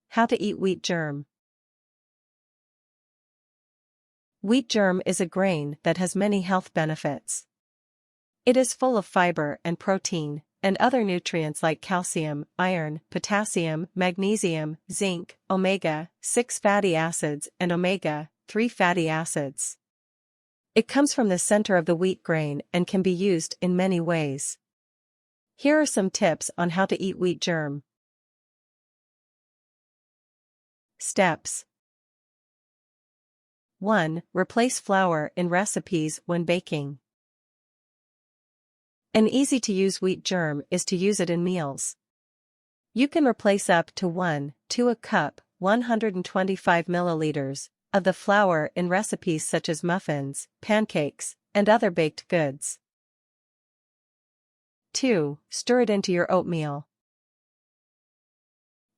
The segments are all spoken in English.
How to eat wheat germ. Wheat germ is a grain that has many health benefits. It is full of fiber and protein, and other nutrients like calcium, iron, potassium, magnesium, zinc, omega-6 fatty acids and omega-3 fatty acids. It comes from the center of the wheat grain and can be used in many ways. Here are some tips on how to eat wheat germ. Steps. 1. Replace flour in recipes when baking. An easy-to-use wheat germ is to use it in meals. You can replace up to 1 to a cup, 125 milliliters, of the flour in recipes such as muffins, pancakes, and other baked goods. 2. Stir it into your oatmeal.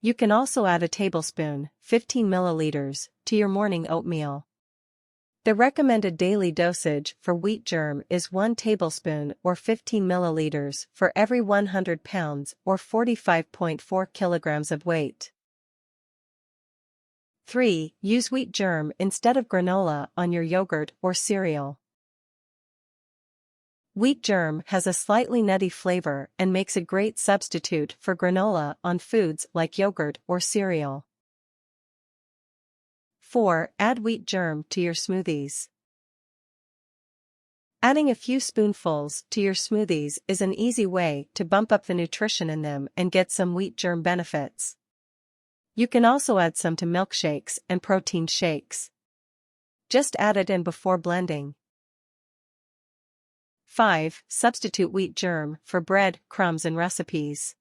You can also add a tablespoon, 15 milliliters, to your morning oatmeal. The recommended daily dosage for wheat germ is 1 tablespoon or 15 milliliters for every 100 pounds or 45.4 kilograms of weight. 3. Use wheat germ instead of granola on your yogurt or cereal. Wheat germ has a slightly nutty flavor and makes a great substitute for granola on foods like yogurt or cereal. 4. Add wheat germ to your smoothies. Adding a few spoonfuls to your smoothies is an easy way to bump up the nutrition in them and get some wheat germ benefits. You can also add some to milkshakes and protein shakes. Just add it in before blending. 5. Substitute wheat germ for bread, crumbs in recipes.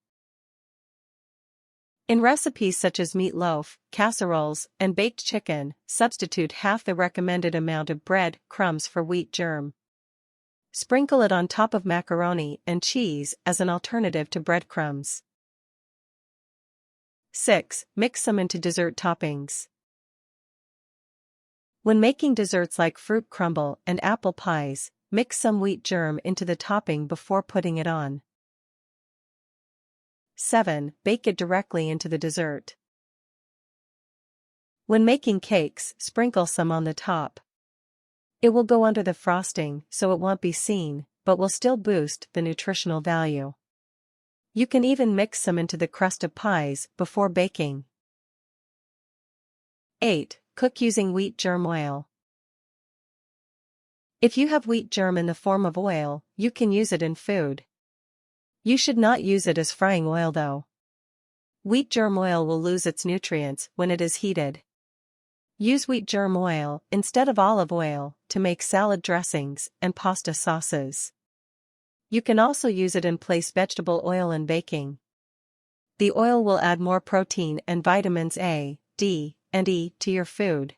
In recipes such as meatloaf, casseroles, and baked chicken, substitute half the recommended amount of bread, crumbs for wheat germ. Sprinkle it on top of macaroni and cheese as an alternative to breadcrumbs. 6. Mix some into dessert toppings. When making desserts like fruit crumble and apple pies, mix some wheat germ into the topping before putting it on. 7. Bake it directly into the dessert. When making cakes, sprinkle some on the top. It will go under the frosting so it won't be seen, but will still boost the nutritional value. You can even mix some into the crust of pies before baking. 8. Cook using wheat germ oil. If you have wheat germ in the form of oil, you can use it in food. You should not use it as frying oil though. Wheat germ oil will lose its nutrients when it is heated. Use wheat germ oil instead of olive oil to make salad dressings and pasta sauces. You can also use it in place vegetable oil in baking. The oil will add more protein and vitamins A, D, and E to your food.